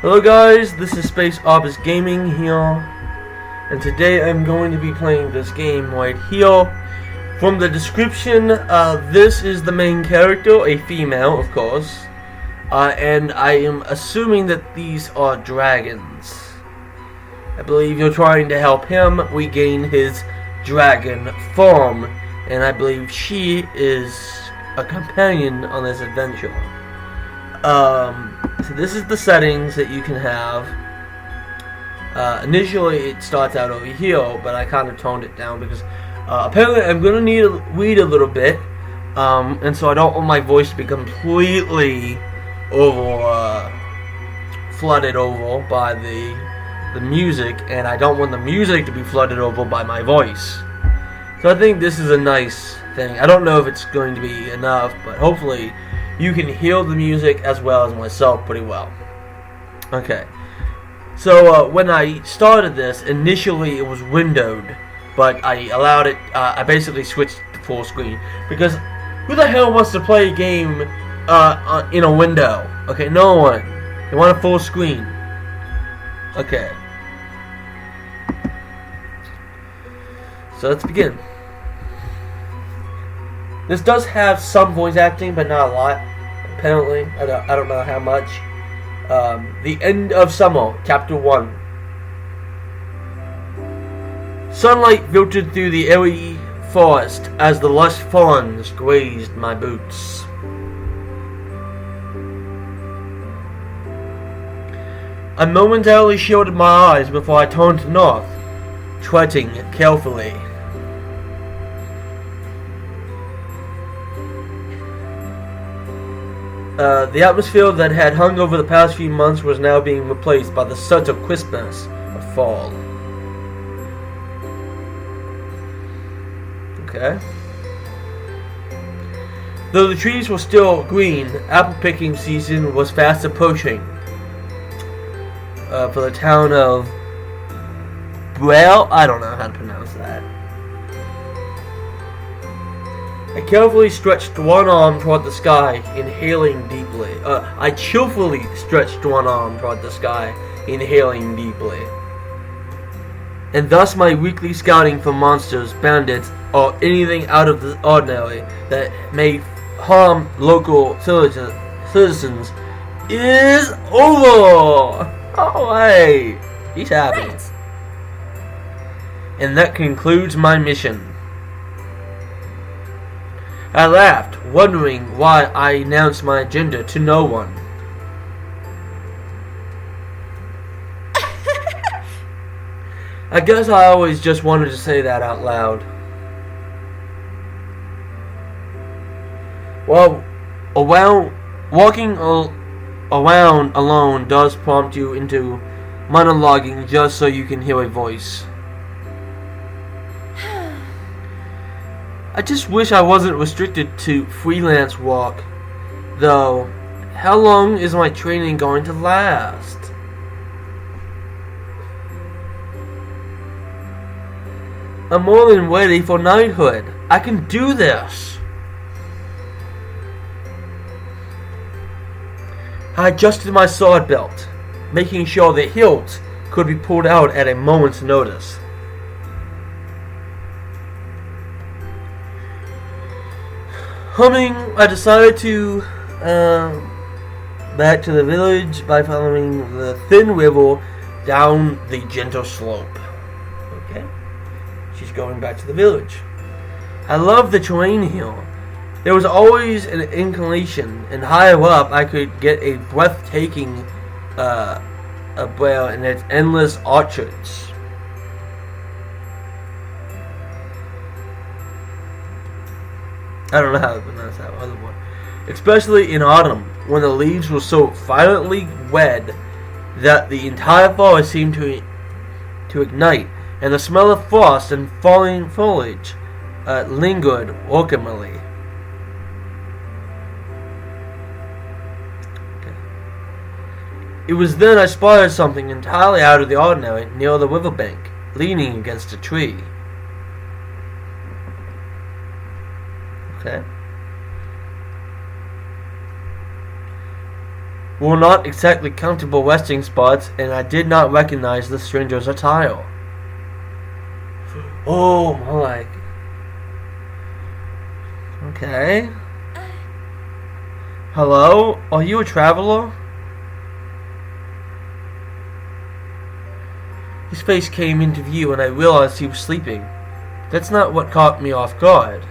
Hello guys, this is Space Opus Gaming here, and today I'm going to be playing this game right here. From the description, this is the main character, a female of course, and I am assuming that these are dragons. I believe you're trying to help him regain his dragon form, and I believe she is a companion on this adventure. So this is the settings that you can have. Initially it starts out over here, but I kind of toned it down because apparently I'm going to need to read a little bit, and so I don't want my voice to be completely flooded over by the music, and I don't want the music to be flooded over by my voice. So I think this is a nice thing. I don't know if it's going to be enough, but hopefully you can hear the music as well as myself pretty well. Okay. So when I started this, initially it was windowed, but I allowed it, I basically switched to full screen. Because who the hell wants to play a game in a window? Okay, no one. They want a full screen. Okay. So let's begin. This does have some voice acting, but not a lot. Apparently, I don't know how much. The End of Summer, Chapter 1. Sunlight filtered through the airy forest as the lush fawns grazed my boots. I momentarily shielded my eyes before I turned north, treading carefully. The atmosphere that had hung over the past few months was now being replaced by the sense of crispness of fall. Okay. Though the trees were still green, apple picking season was fast approaching. For the town of I don't know how to pronounce that. I carefully stretched one arm toward the sky, inhaling deeply. I cheerfully stretched one arm toward the sky, inhaling deeply. And thus my weekly scouting for monsters, bandits, or anything out of the ordinary that may harm local citizens is over! Oh, hey! He's happy. Right. And that concludes my mission. I laughed, wondering why I announced my agenda to no one. I guess I always just wanted to say that out loud. Well, walking around alone does prompt you into monologuing just so you can hear a voice. I just wish I wasn't restricted to freelance work, though. How long is my training going to last? I'm more than ready for knighthood. I can do this. I adjusted my sword belt, making sure the hilt could be pulled out at a moment's notice. Humming, I decided to back to the village by following the thin river down the gentle slope. Okay, she's going back to the village. I love the terrain here. There was always an inclination, and higher up I could get a breathtaking and its endless orchards. I don't know how to pronounce that other one. Especially in autumn, when the leaves were so violently red that the entire forest seemed to ignite, and the smell of frost and falling foliage lingered welcomingly. Okay. It was then I spotted something entirely out of the ordinary near the riverbank, leaning against a tree. Okay. were not exactly comfortable resting spots, and I did not recognize the stranger's attire. Oh my. Okay. Hello? Are you a traveler? His face came into view and I realized he was sleeping. That's not what caught me off guard.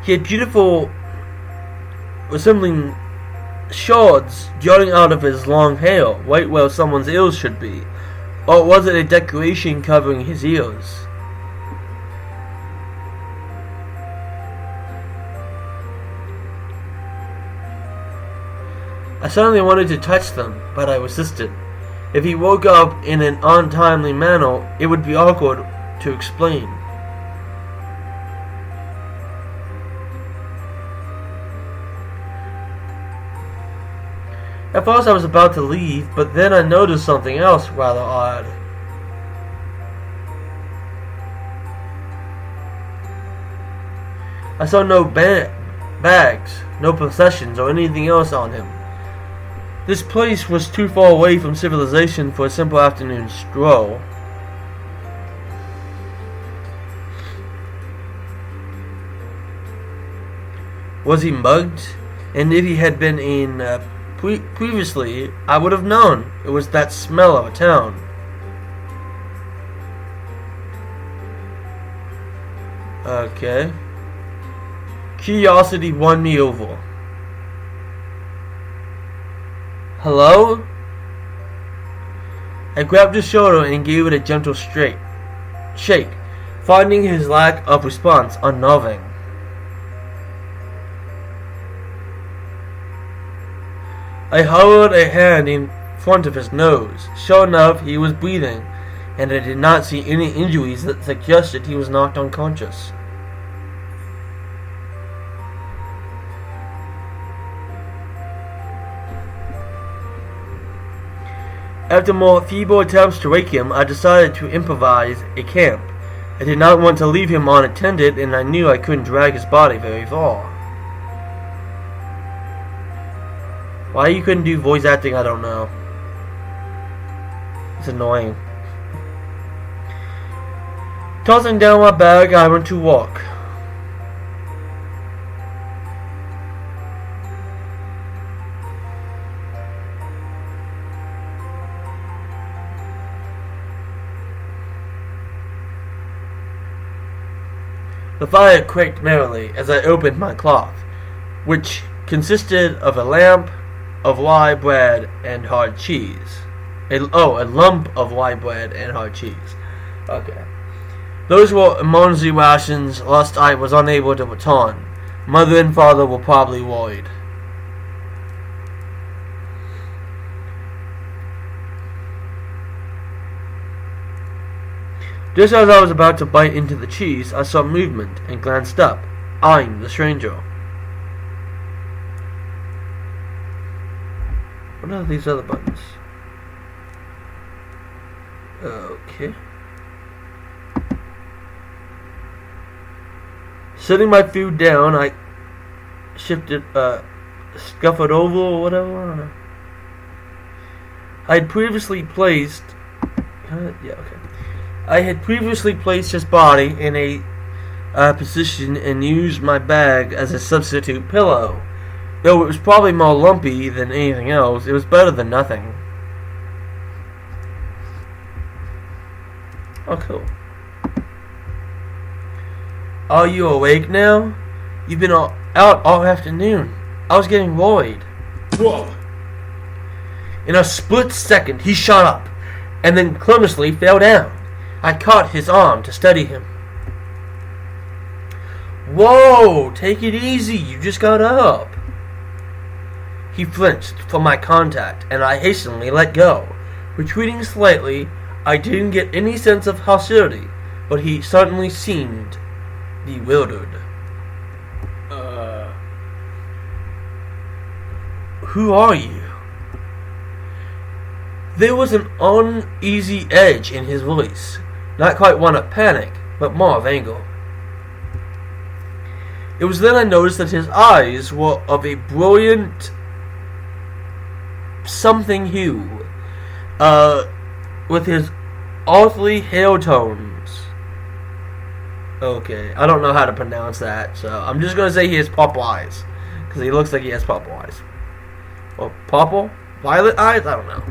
He had beautiful, resembling shards jutting out of his long hair, right where someone's ears should be. Or was it a decoration covering his ears? I suddenly wanted to touch them, but I resisted. If he woke up in an untimely manner, it would be awkward to explain. At first I was about to leave, but then I noticed something else rather odd. I saw no bags, no possessions, or anything else on him. This place was too far away from civilization for a simple afternoon stroll. Was he mugged? And if he had been in previously, I would have known. It was that smell of a town. Okay. Curiosity won me over. Hello? I grabbed his shoulder and gave it a gentle shake, finding his lack of response unnerving. I hovered a hand in front of his nose. Sure enough, he was breathing, and I did not see any injuries that suggested he was knocked unconscious. After more feeble attempts to wake him, I decided to improvise a camp. I did not want to leave him unattended, and I knew I couldn't drag his body very far. Why you couldn't do voice acting, I don't know. It's annoying. Tossing down my bag, I went to walk. The fire quaked merrily as I opened my cloth, which consisted of a lamp of rye bread and hard cheese. A lump of rye bread and hard cheese. Okay. Those were emergency rations, lest I was unable to return. Mother and father were probably worried. Just as I was about to bite into the cheese, I saw movement and glanced up, eyeing the stranger. What are these other buttons? Okay. Setting my food down, I shifted, scuffled over or whatever, I don't know. I had previously placed his body in a position and used my bag as a substitute pillow. Though it was probably more lumpy than anything else, it was better than nothing. Oh, cool. Are you awake now? You've been out all afternoon. I was getting worried. Whoa. In a split second, he shot up, and then clumsily fell down. I caught his arm to steady him. Whoa! Take it easy, you just got up. He flinched from my contact, and I hastily let go. Retreating slightly, I didn't get any sense of hostility, but he suddenly seemed bewildered. Who are you? There was an uneasy edge in his voice. Not quite one of panic, but more of anger. It was then I noticed that his eyes were of a brilliant something hue, with his earthly hair tones. Okay, I don't know how to pronounce that, so I'm just gonna say he has purple eyes, because he looks like he has purple eyes. Or purple? Violet eyes? I don't know.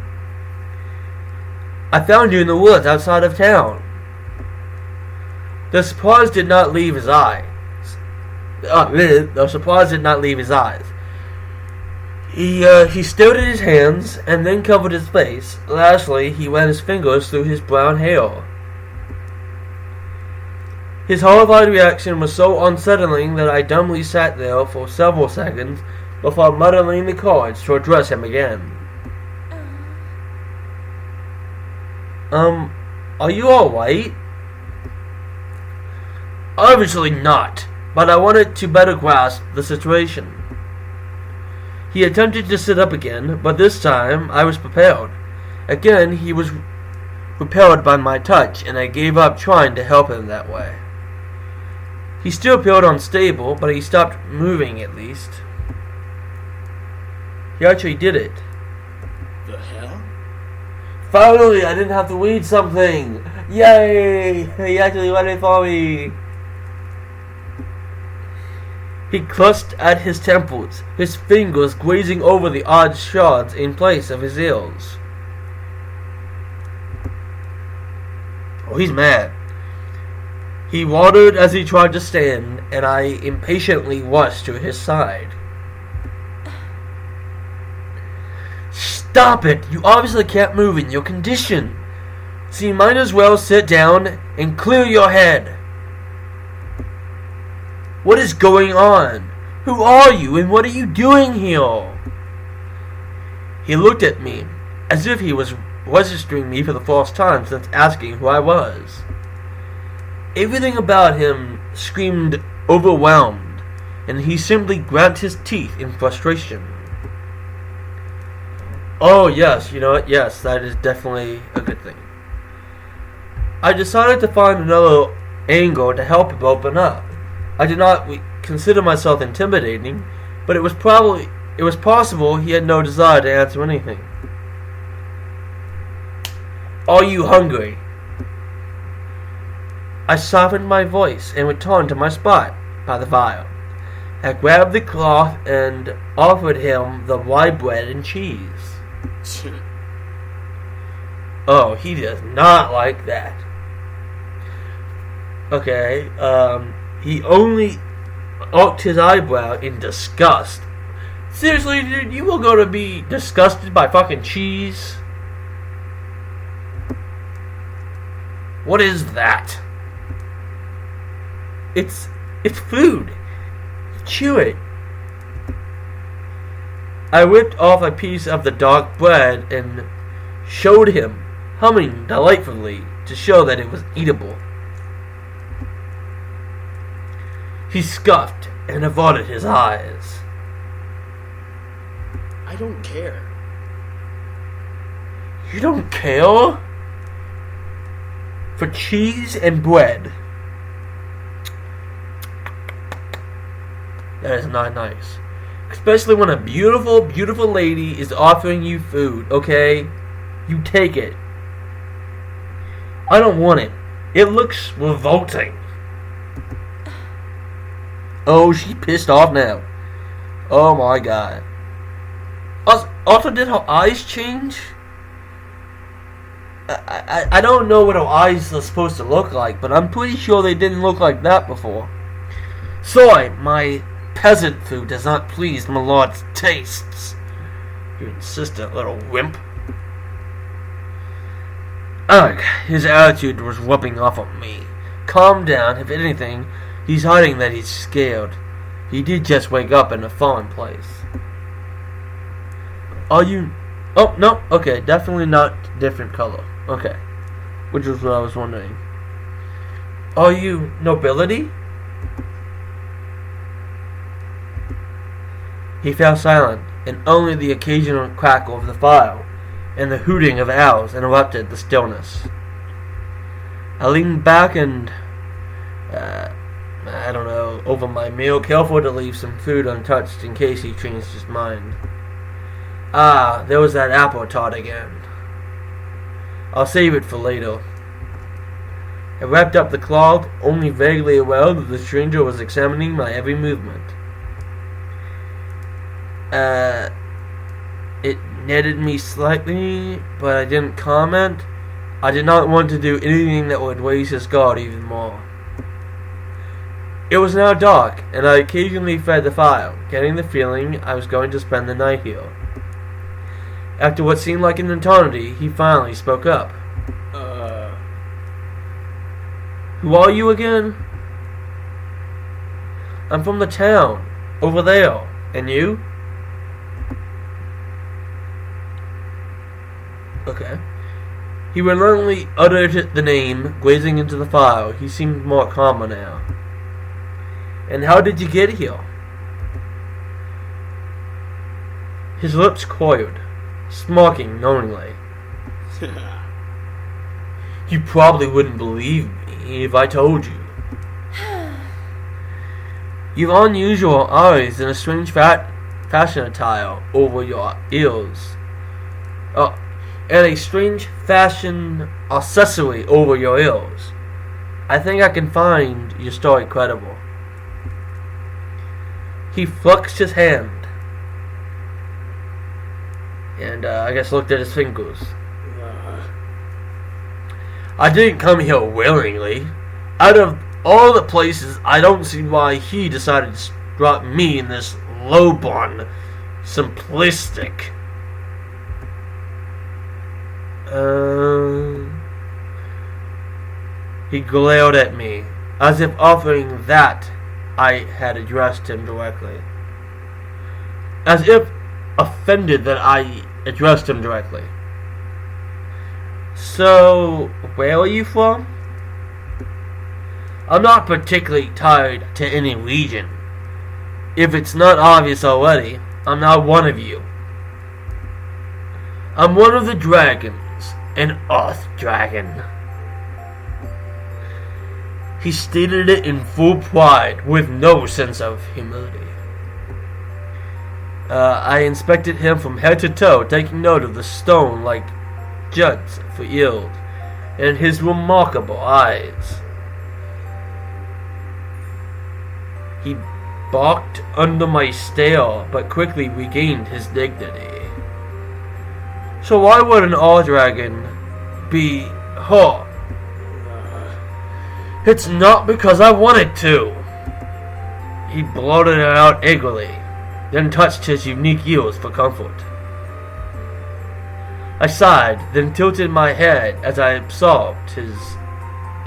I found you in the woods outside of town. The surprise did not leave his eyes. The surprise did not leave his eyes. He stared at his hands and then covered his face. Lastly, he ran his fingers through his brown hair. His horrified reaction was so unsettling that I dumbly sat there for several seconds before muttering the cards to address him again. Are you alright? Obviously not, but I wanted to better grasp the situation. He attempted to sit up again, but this time I was prepared. Again, he was repelled by my touch, and I gave up trying to help him that way. He still appeared unstable, but he stopped moving at least. He actually did it. The hell? Finally, I didn't have to read something! Yay! He actually read it for me! He clutched at his temples, his fingers grazing over the odd shards in place of his ears. Oh, he's mad. He waddled as he tried to stand, and I impatiently rushed to his side. Stop it! You obviously can't move in your condition. So you might as well sit down and clear your head. What is going on? Who are you and what are you doing here? He looked at me as if he was registering me for the first time since asking who I was. Everything about him screamed overwhelmed, and he simply ground his teeth in frustration. Oh yes, you know what? Yes, that is definitely a good thing. I decided to find another angle to help him open up. I did not consider myself intimidating, but it was possible he had no desire to answer anything. Are you hungry? I softened my voice and returned to my spot by the fire. I grabbed the cloth and offered him the rye bread and cheese. Oh, he does not like that. Okay, he only arched his eyebrow in disgust. Seriously, dude, you were gonna be disgusted by fucking cheese? What is that? It's food. Chew it. I whipped off a piece of the dark bread and showed him, humming delightfully to show that it was eatable. He scoffed and averted his eyes. I don't care. You don't care? For cheese and bread. That is not nice. Especially when a beautiful, beautiful lady is offering you food, okay? You take it. I don't want it. It looks revolting. Oh, she's pissed off now. Oh my god. Also, did her eyes change? I don't know what her eyes are supposed to look like, but I'm pretty sure they didn't look like that before. Sorry, my peasant food does not please my lord's tastes. You insistent little wimp. Ugh, his attitude was rubbing off on me. Calm down, if anything, he's hiding that he's scared. He did just wake up in a foreign place. Are you... Oh, no, okay, definitely not different color. Okay, which is what I was wondering. Are you nobility? He fell silent, and only the occasional crackle of the fire and the hooting of owls interrupted the stillness. I leaned back and, I don't know, over my meal, careful to leave some food untouched in case he changed his mind. Ah, there was that apple tart again. I'll save it for later. I wrapped up the cloth, only vaguely aware that the stranger was examining my every movement. It netted me slightly, but I didn't comment. I did not want to do anything that would raise his guard even more. It was now dark, and I occasionally fed the fire, getting the feeling I was going to spend the night here. After what seemed like an eternity, he finally spoke up. Who are you again? I'm from the town, over there. And you? Okay. He reluctantly uttered the name, gazing into the fire. He seemed more calmer now. And how did you get here? His lips coiled, smirking knowingly. You probably wouldn't believe me if I told you. You've unusual eyes and a strange fashion attire over your ears. And a strange fashion accessory over your ears. I think I can find your story credible. He flexed his hand and I guess looked at his fingers. I didn't come here willingly. Out of all the places, I don't see why he decided to drop me in this low-born, simplistic. He glared at me, as if offering that I had addressed him directly. As if offended that I addressed him directly. So, where are you from? I'm not particularly tied to any region. If it's not obvious already, I'm not one of you. I'm one of the dragons, an Earth dragon. He stated it in full pride, with no sense of humility. I inspected him from head to toe, taking note of the stone-like juts for yield, and his remarkable eyes. He balked under my stare, but quickly regained his dignity. So why would an all-dragon be her? It's not because I wanted to. He blurted it out eagerly, then touched his unique ears for comfort. I sighed, then tilted my head as I absorbed his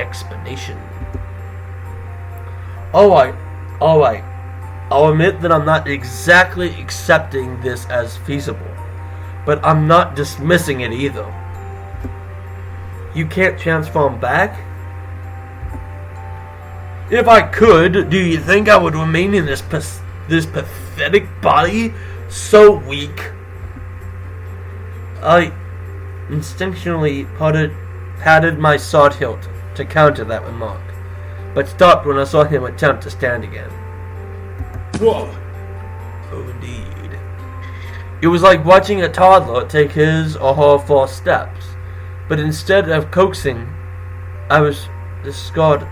explanation. Alright. I'll admit that I'm not exactly accepting this as feasible, but I'm not dismissing it either. You can't transform back? If I could, do you think I would remain in this pathetic body, so weak? I instinctually patted my sword hilt to counter that remark, but stopped when I saw him attempt to stand again. Whoa! Oh, indeed. It was like watching a toddler take his or her first steps, but instead of coaxing, I was discouraging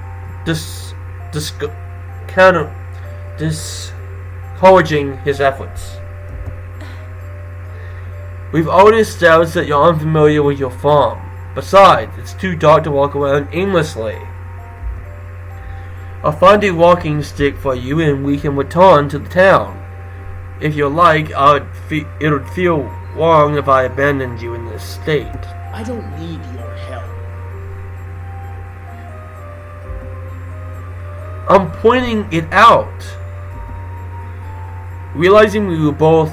his efforts. We've already established that you're unfamiliar with your farm. Besides, it's too dark to walk around aimlessly. I'll find a walking stick for you and we can return to the town. If you like, it would feel wrong if I abandoned you in this state. I don't need your help. I'm pointing it out. Realizing we were both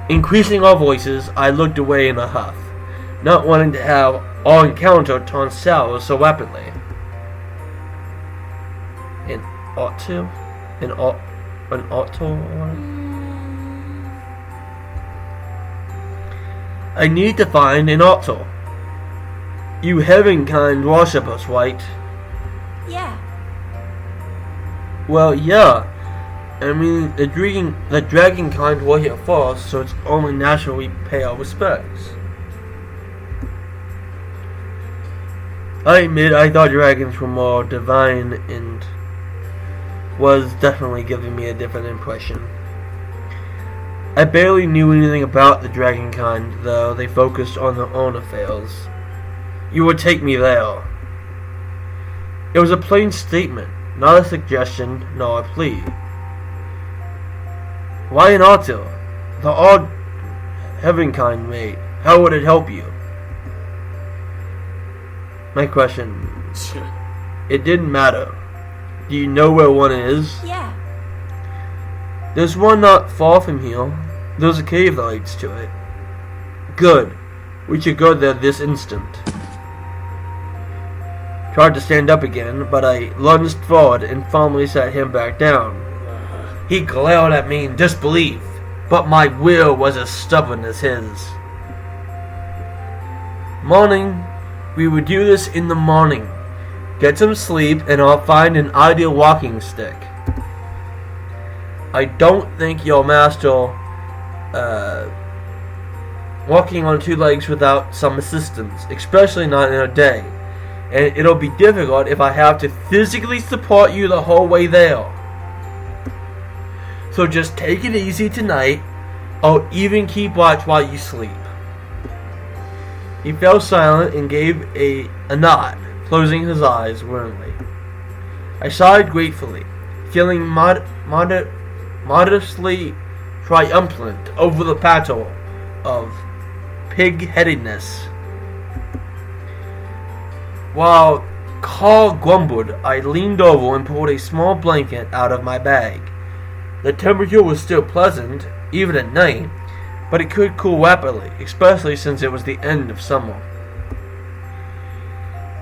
increasing our voices, I looked away in a huff, not wanting to have our encounter turn sour so rapidly. An auto? I need to find an auto. You heaven-kind worshippers, right? Yeah. Well, yeah. I mean, the dragon kind were here first, so it's only natural we pay our respects. I admit I thought dragons were more divine and was definitely giving me a different impression. I barely knew anything about the dragon kind, though they focused on their own affairs. You would take me there. It was a plain statement, not a suggestion, nor a plea. Why an altar? The odd heaven kind made. How would it help you? My question. It didn't matter. Do you know where one is? Yeah. There's one not far from here. There's a cave that leads to it. Good. We should go there this instant. Tried to stand up again, but I lunged forward and firmly sat him back down. He glared at me in disbelief, but my will was as stubborn as his. Morning. We would do this in the morning. Get some sleep and I'll find an ideal walking stick. I don't think your master walking on two legs without some assistance, especially not in a day. And it'll be difficult if I have to physically support you the whole way there. So just take it easy tonight. I'll even keep watch while you sleep. He fell silent and gave a nod, closing his eyes wearily. I sighed gratefully, feeling modestly triumphant over the battle of pig-headedness. While Carl grumbled, I leaned over and pulled a small blanket out of my bag. The temperature was still pleasant, even at night, but it could cool rapidly, especially since it was the end of summer.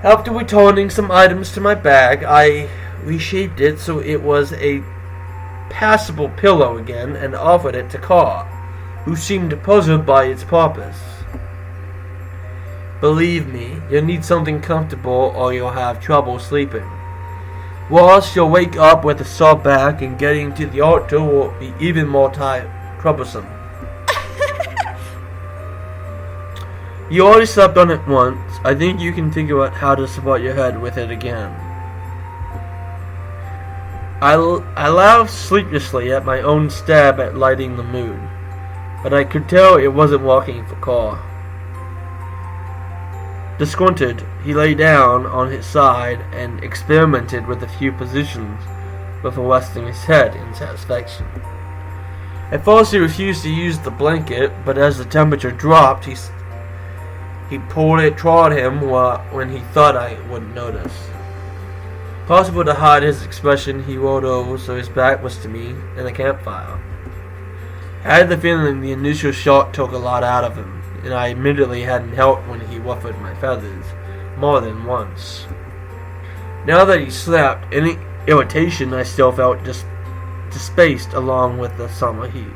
After returning some items to my bag, I reshaped it so it was a passable pillow again and offered it to Carl, who seemed puzzled by its purpose. Believe me, you'll need something comfortable or you'll have trouble sleeping. Worse, you'll wake up with a sore back and getting to the altar will be even more troublesome. You already slept on it once. I think you can think about how to support your head with it again. I laughed sleeplessly at my own stab at lighting the mood, but I could tell it wasn't working for Carl. Disgruntled, he lay down on his side and experimented with a few positions before resting his head in satisfaction. At first he refused to use the blanket, but as the temperature dropped, he pulled it toward him when he thought I wouldn't notice. Possible to hide his expression, he rolled over so his back was to me and the campfire. I had the feeling the initial shock took a lot out of him, and I admittedly hadn't helped when he ruffled my feathers more than once. Now that he slept, any irritation I still felt just dispaced along with the summer heat.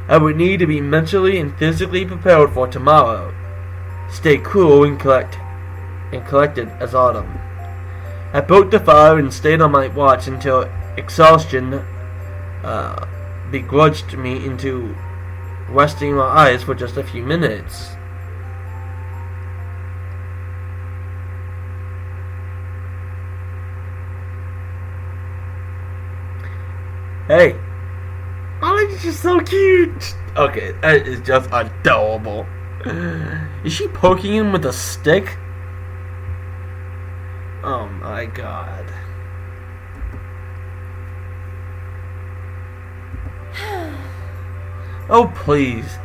I would need to be mentally and physically prepared for tomorrow. Stay cool and collected as autumn. I poked the fire and stayed on my watch until exhaustion begrudged me into resting my eyes for just a few minutes. Hey, Ollie's just so cute. Okay, that is just adorable. Is she poking him with a stick? Oh my god. Oh please.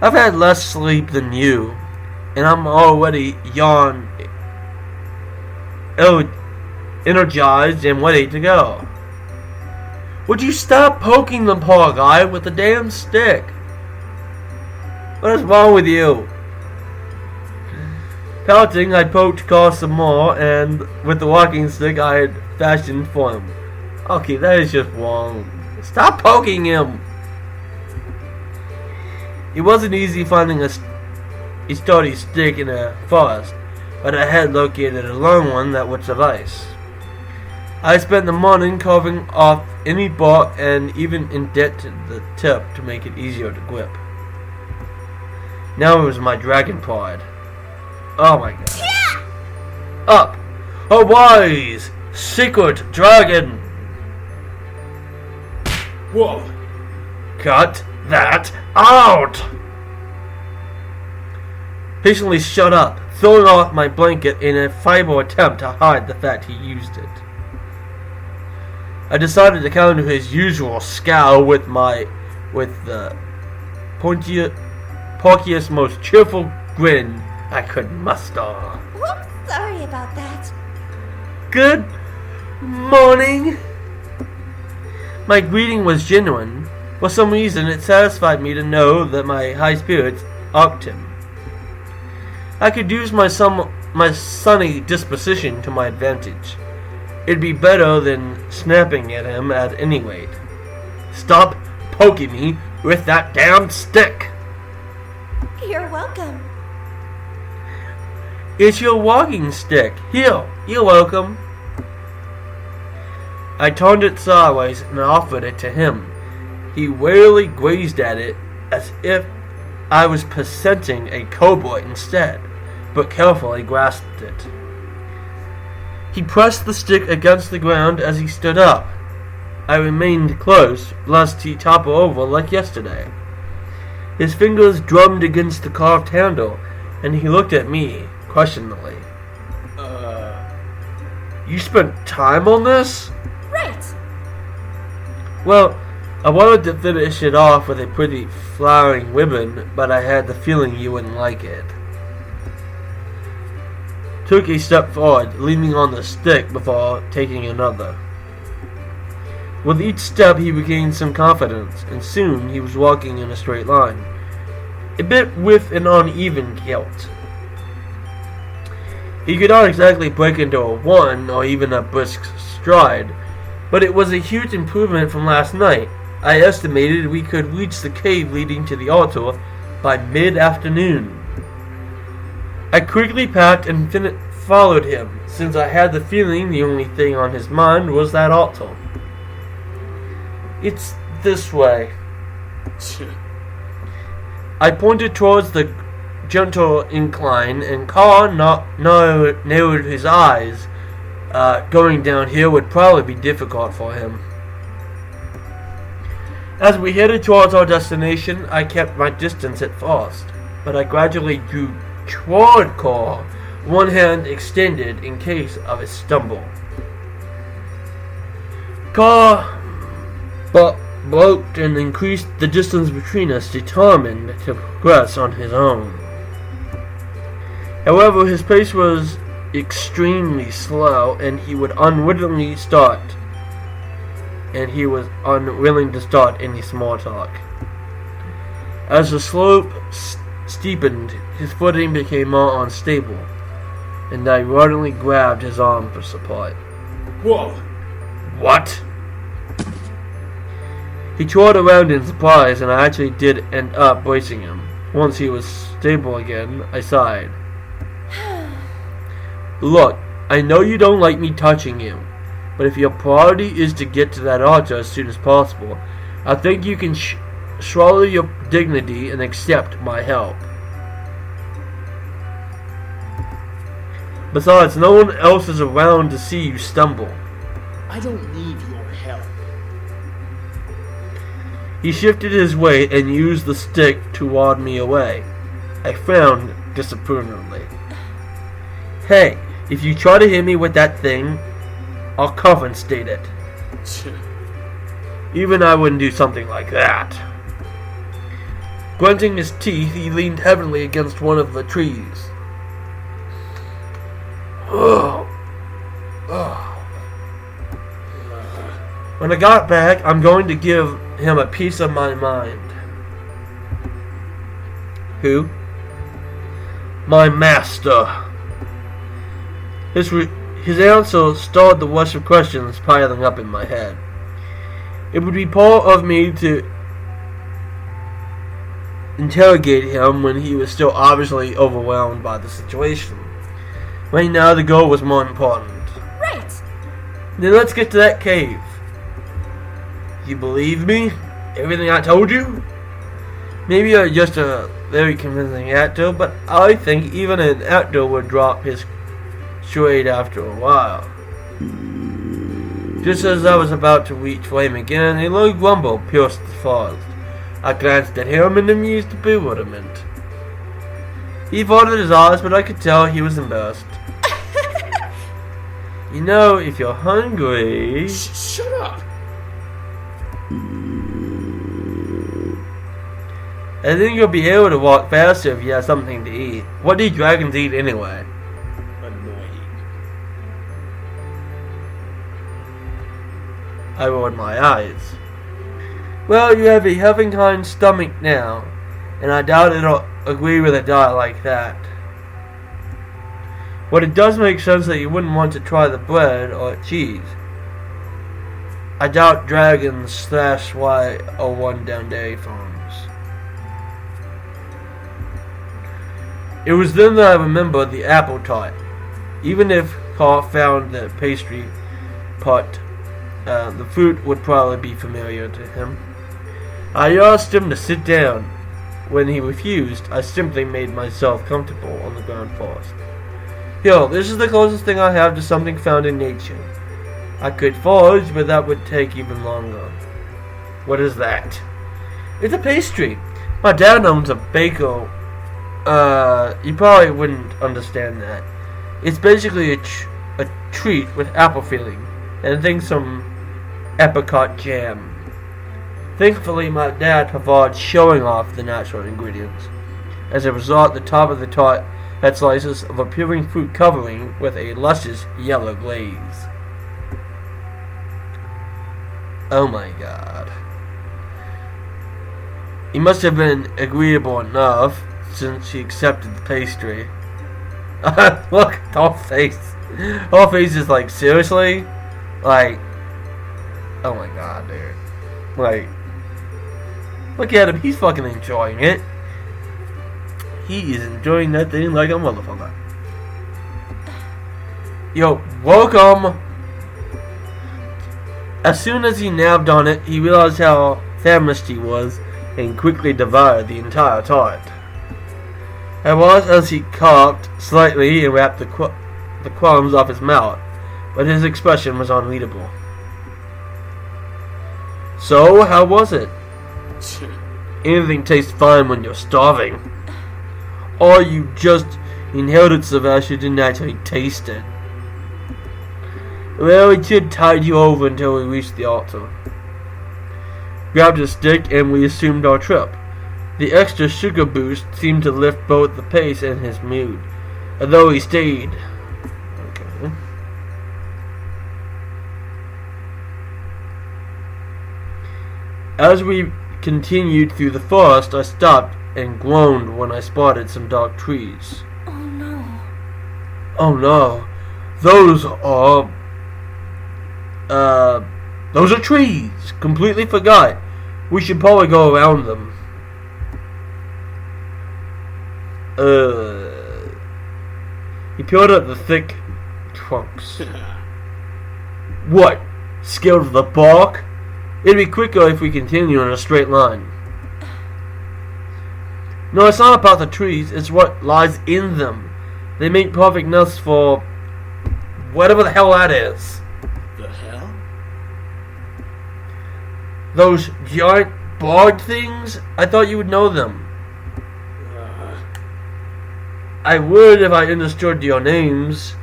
I've had less sleep than you, and I'm already energized and ready to go. Would you stop poking the poor guy with the damn stick? What is wrong with you? Pouting, I poked Carl some more, and with the walking stick I had fashioned for him. Okay, that is just wrong. Stop poking him! It wasn't easy finding a sturdy stick in a forest, but I had located a long one that would suffice. I spent the morning carving off any bark and even indented the tip to make it easier to grip. Now it was my dragon pride. Oh my god. Up! A wise, secret dragon! Whoa! Cut that out! Patiently shut up, throwing off my blanket in a feeble attempt to hide the fact he used it. I decided to counter his usual scowl with the porkiest, most cheerful grin I could muster. Whoops, sorry about that. Good morning. My greeting was genuine. For some reason, it satisfied me to know that my high spirits irked him. I could use my sunny disposition to my advantage. It'd be better than snapping at him at any rate. Stop poking me with that damn stick! You're welcome. It's your walking stick. Here, you're welcome. I turned it sideways and offered it to him. He warily gazed at it as if I was presenting a cobra instead, but carefully grasped it. He pressed the stick against the ground as he stood up. I remained close, lest he topple over like yesterday. His fingers drummed against the carved handle, and he looked at me questioningly. You spent time on this? Right. Well, I wanted to finish it off with a pretty flowering ribbon, but I had the feeling you wouldn't like it. Took a step forward, leaning on the stick before taking another. With each step he regained some confidence, and soon he was walking in a straight line, a bit with an uneven gait. He could not exactly break into a run or even a brisk stride, but it was a huge improvement from last night. I estimated we could reach the cave leading to the altar by mid-afternoon. I quickly packed and followed him, since I had the feeling the only thing on his mind was that altar. It's this way. I pointed towards the gentle incline, and Carl narrowed his eyes. Going down here would probably be difficult for him. As we headed towards our destination, I kept my distance at first, but I gradually drew toward Carl, one hand extended in case of a stumble. Carl blocked and increased the distance between us, determined to progress on his own. However, his pace was extremely slow, and he was unwilling to start any small talk. As the slope steepened, his footing became more unstable, and I reluctantly grabbed his arm for support. Whoa! What? He twirled around in surprise, and I actually did end up bracing him. Once he was stable again, I sighed. Look, I know you don't like me touching you, but if your priority is to get to that altar as soon as possible, I think you can swallow your dignity and accept my help. Besides, no one else is around to see you stumble. I don't need your help. He shifted his weight and used the stick to ward me away. I frowned disapprovingly. Hey, if you try to hit me with that thing, I'll compensate it. Even I wouldn't do something like that. Grunting his teeth, he leaned heavily against one of the trees. When I got back, I'm going to give him a piece of my mind. Who? My master. His answer started the rush of questions piling up in my head. It would be part of me to interrogate him when he was still obviously overwhelmed by the situation. Right now, the goal was more important. Right. Then let's get to that cave. You believe me? Everything I told you? Maybe you're just a very convincing actor, but I think even an actor would drop his charade after a while. Just as I was about to reach flame again, a low grumble pierced the forest. I glanced at him in amused bewilderment. He folded his eyes, but I could tell he was embarrassed. You know, if you're hungry... Shut up! I think you'll be able to walk faster if you have something to eat. What do dragons eat anyway? Annoying. I rolled my eyes. Well, you have a helping kind stomach now, and I doubt it'll agree with a diet like that. But it does make sense that you wouldn't want to try the bread or cheese. I doubt dragons slash Y or one down dairy farms. It was then that I remembered the apple tart. Even if Carl found the pastry pot, the fruit would probably be familiar to him. I asked him to sit down. When he refused, I simply made myself comfortable on the ground first. Here, this is the closest thing I have to something found in nature. I could forage, but that would take even longer. What is that? It's a pastry. My dad owns a baker. You probably wouldn't understand that. It's basically a treat with apple filling, and I think some apricot jam. Thankfully, my dad provided showing off the natural ingredients. As a result, the top of the tart had slices of appealing fruit covering with a luscious yellow glaze. Oh my god. He must have been agreeable enough since he accepted the pastry. Look at Dolph's face. Dolph's face is like, seriously? Like, oh my god, dude. Like, look at him, he's fucking enjoying it. He is enjoying that thing like a motherfucker. Yo, welcome! As soon as he nabbed on it, he realized how famished he was and quickly devoured the entire tart. I watched as he coughed slightly and wrapped the crumbs off his mouth, but his expression was unreadable. So, how was it? Anything tastes fine when you're starving. Or you just inhaled it so fast you didn't actually taste it. Well, it should tide you over until we reached the altar. Grabbed a stick and we assumed our trip. The extra sugar boost seemed to lift both the pace and his mood, although he stayed. Okay. As we continued through the forest, I stopped and groaned when I spotted some dark trees. Oh no. Oh no. Those are trees. Completely forgot. We should probably go around them. He peeled up the thick trunks. What? Scared of the bark? It'd be quicker if we continue in a straight line. No, it's not about the trees, it's what lies in them. They make perfect nests for whatever the hell that is. The hell? Those giant barred things? I thought you would know them. I would if I understood your names.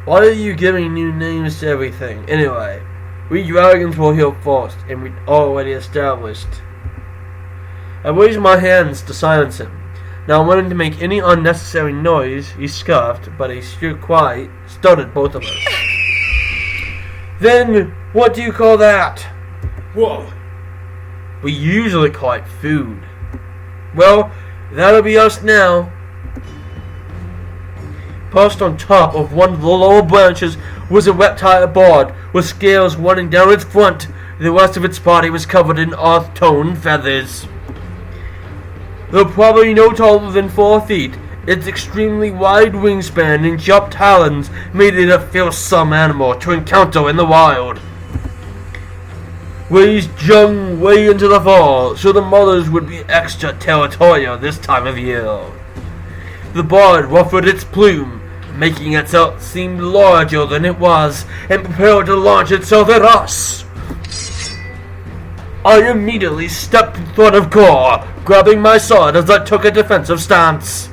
Why are you giving new names to everything? Anyway, we dragons were here first, and we'd already established. I raised my hands to silence him. Now I wanted to make any unnecessary noise. He scoffed, but a sheer cry startled both of us. Then, what do you call that? Whoa! We usually call it food. Well, that'll be us now. Perched on top of one of the lower branches was a reptile bird with scales running down its front. The rest of its body was covered in earth-tone feathers. Though probably no taller than 4 feet, Its extremely wide wingspan and sharp talons made it a fearsome animal to encounter in the wild. Raised young way into the fall, so the mothers would be extra territorial this time of year. The bird ruffled its plume, making itself seem larger than it was, and prepared to launch itself at us. I immediately stepped in front of Carl, grabbing my sword as I took a defensive stance.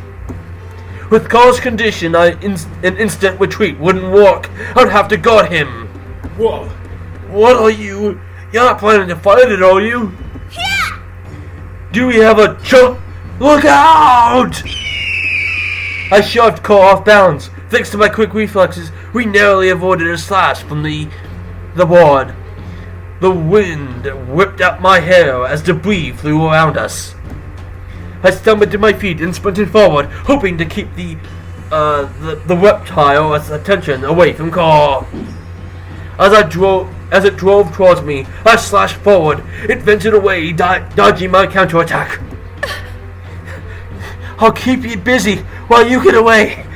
With Carl's condition, an instant retreat wouldn't work. I'd have to guard him. Whoa. What are you? You're not planning to fight it, are you? Yeah! Do we have a jump? Look out! I shoved Carl off balance. Thanks to my quick reflexes, we narrowly avoided a slash from the ward. The wind whipped out my hair as debris flew around us. I stumbled to my feet and sprinted forward, hoping to keep the reptile's attention away from Carl. As it drove towards me, I slashed forward. It ventured away, dodging my counterattack. I'll keep you busy while you get away.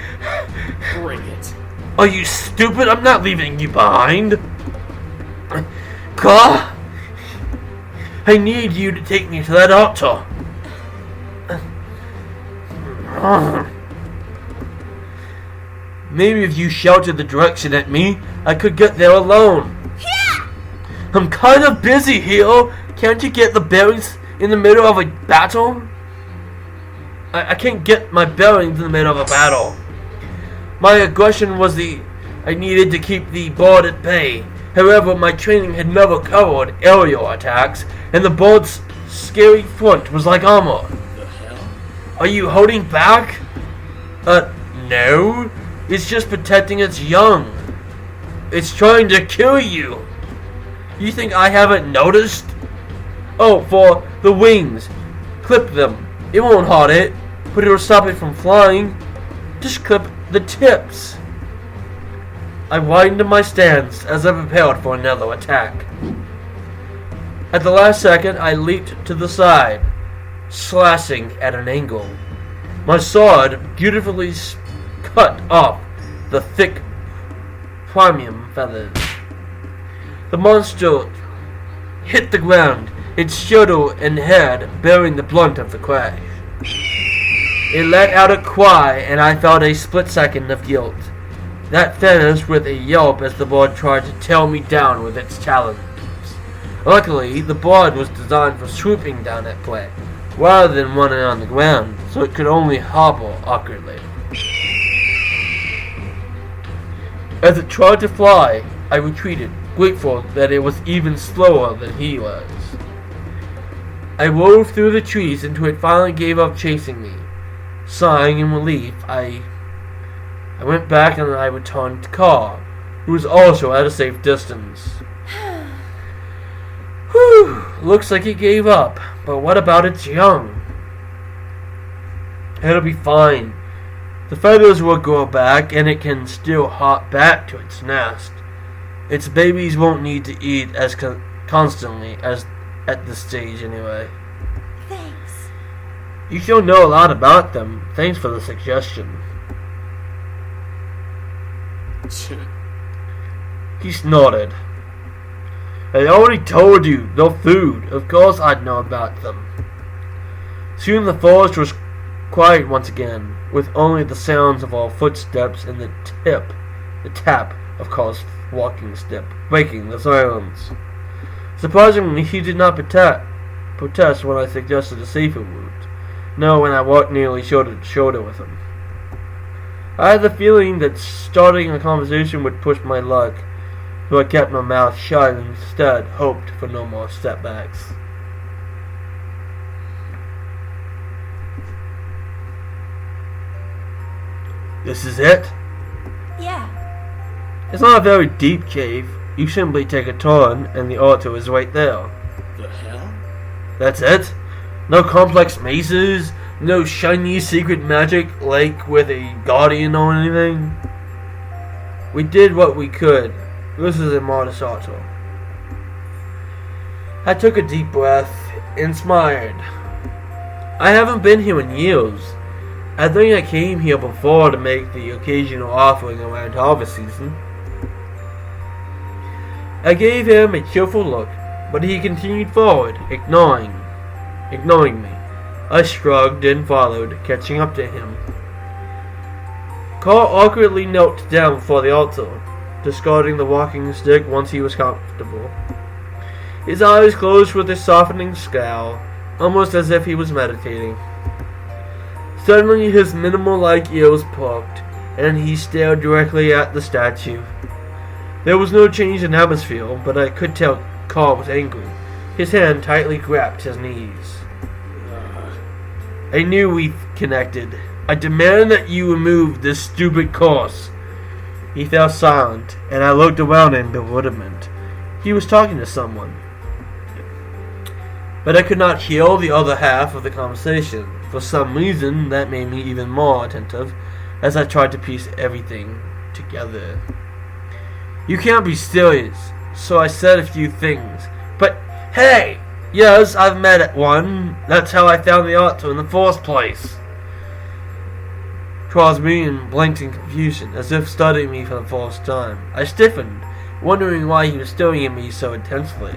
Bring it. Are you stupid? I'm not leaving you behind. Carl, I need you to take me to that altar. Maybe if you shouted the direction at me, I could get there alone. Yeah! I'm kind of busy here. Can't you get the bearings in the middle of a battle? I can't get my bearings in the middle of a battle. My aggression was I needed to keep the bird at bay. However, my training had never covered aerial attacks, and the bird's scary front was like armor. The hell? Are you holding back? No. It's just protecting its young. It's trying to kill you. You think I haven't noticed? Oh, for the wings. Clip them. It won't hurt it, but it'll stop it from flying. Just clip the tips. I widened my stance as I prepared for another attack. At the last second, I leaped to the side, slashing at an angle. My sword beautifully cut off the thick premium feathers. The monster hit the ground, its shoulder and head bearing the brunt of the crash. It let out a cry, and I felt a split second of guilt. That finished with a yelp as the bird tried to tear me down with its talons. Luckily, the bird was designed for swooping down at prey, rather than running on the ground, so it could only hobble awkwardly. As it tried to fly, I retreated, grateful that it was even slower than he was. I rode through the trees until it finally gave up chasing me. Sighing in relief, I went back and I returned to Carl, who was also at a safe distance. Whew, looks like he gave up, but what about its young? It'll be fine. The feathers will grow back and it can still hop back to its nest. Its babies won't need to eat as constantly as at this stage anyway. Thanks. You sure know a lot about them. Thanks for the suggestion. He snorted. I already told you, they're food. Of course I'd know about them. Soon the forest was quiet once again, with only the sounds of our footsteps and the tap of Carl's walking step, breaking the silence. Surprisingly, he did not protest when I suggested a safer route. No, when I walked nearly shoulder to shoulder with him. I had the feeling that starting a conversation would push my luck, so I kept my mouth shut and instead hoped for no more setbacks. This is it? Yeah. It's not a very deep cave. You simply take a turn and the altar is right there. The hell? That's it? No complex mazes? No shiny secret magic like with a guardian or anything? We did what we could. This is a modest altar. I took a deep breath and smiled. I haven't been here in years. I think I came here before to make the occasional offering around harvest season. I gave him a cheerful look, but he continued forward, ignoring me. I shrugged and followed, catching up to him. Carl awkwardly knelt down before the altar, discarding the walking stick once he was comfortable. His eyes closed with a softening scowl, almost as if he was meditating. Suddenly his minimal-like ears perked, and he stared directly at the statue. There was no change in atmosphere, but I could tell Carl was angry. His hand tightly grabbed his knees. I knew we connected. I demand that you remove this stupid curse. He fell silent, and I looked around in bewilderment. He was talking to someone. But I could not hear the other half of the conversation. For some reason, that made me even more attentive as I tried to piece everything together. You can't be serious, so I said a few things. But, hey! Yes, I've met at one. That's how I found the altar in the first place. Charles Meehan blinked in confusion, as if studying me for the first time. I stiffened, wondering why he was staring at me so intensely.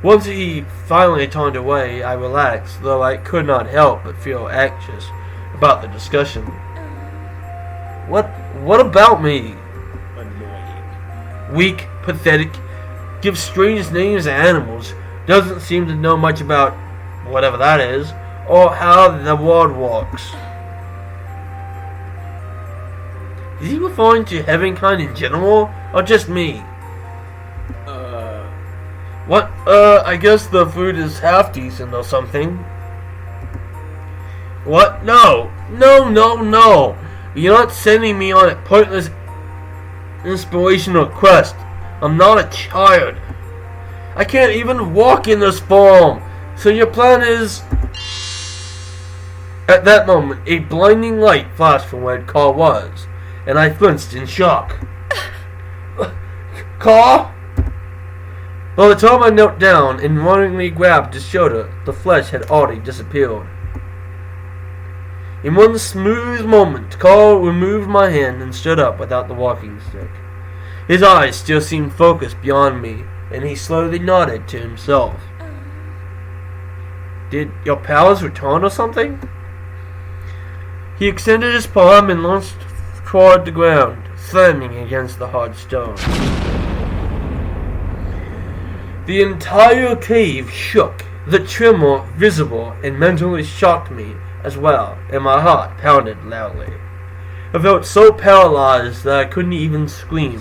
Once he finally turned away, I relaxed, though I could not help but feel anxious about the discussion. What about me? Annoying. Weak, pathetic, gives strange names to animals, doesn't seem to know much about whatever that is, or how the world works. Is he referring to Heavenkind in general, or just me? What? I guess the food is half decent or something. What? No. You're not sending me on a pointless inspirational quest. I'm not a child. I can't even walk in this form. So your plan is... At that moment, a blinding light flashed from where Carl was, and I flinched in shock. Carl? By the time I knelt down and wonderingly grabbed his shoulder, the flesh had already disappeared. In one smooth moment, Carl removed my hand and stood up without the walking stick. His eyes still seemed focused beyond me, and he slowly nodded to himself. Did your powers return or something? He extended his palm and launched toward the ground, slamming against the hard stone. The entire cave shook. The tremor visible and mentally shocked me as well, and my heart pounded loudly. I felt so paralyzed that I couldn't even scream.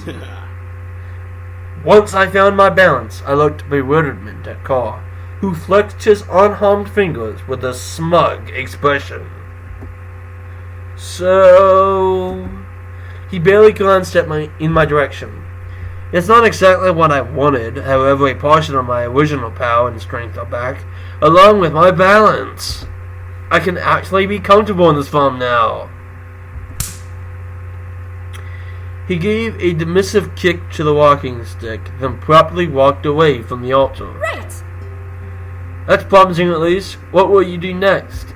Once I found my balance, I looked bewilderment at Carl, who flexed his unharmed fingers with a smug expression. So... He barely glanced at in my direction. It's not exactly what I wanted, however a portion of my original power and strength are back, along with my balance. I can actually be comfortable in this form now. He gave a dismissive kick to the walking stick, then promptly walked away from the altar. Right. That's promising at least. What will you do next?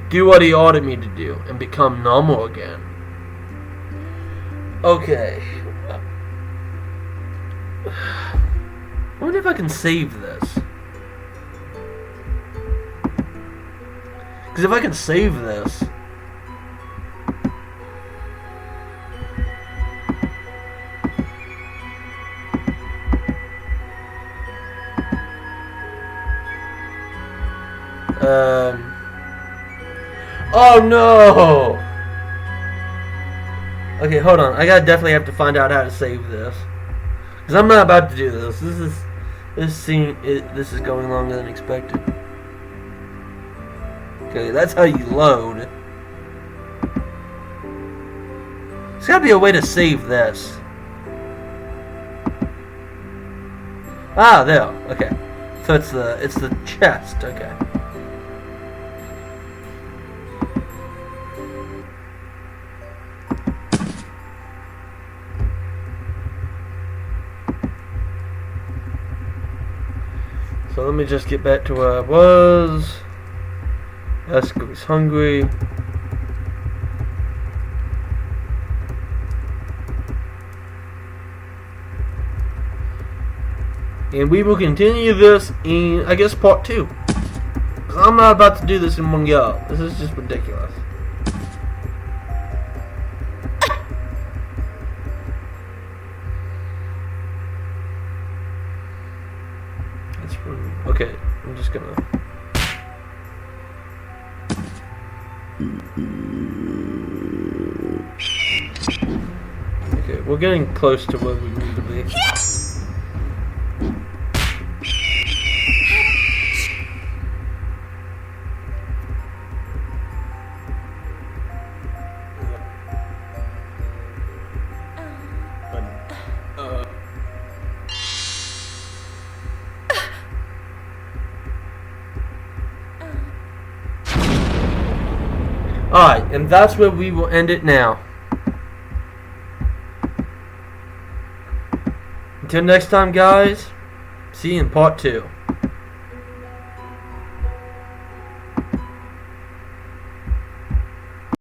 Do what he ordered me to do, and become normal again. Okay. I wonder if I can save this. Because if I can save this... Oh no! Okay, hold on. I definitely have to find out how to save this. Because I'm not about to do this. This is going longer than expected. Okay, that's how you load. There's gotta be a way to save this. Ah, there. Okay. So it's the chest. Okay. So let me just get back to where I was. Esco is hungry. And we will continue this in, I guess, part 2. Because I'm not about to do this in one go. This is just ridiculous. That's rude. Okay, I'm just gonna... Okay, we're getting close to where we need to be. Alright, and that's where we will end it now. Until next time, guys, see you in part 2.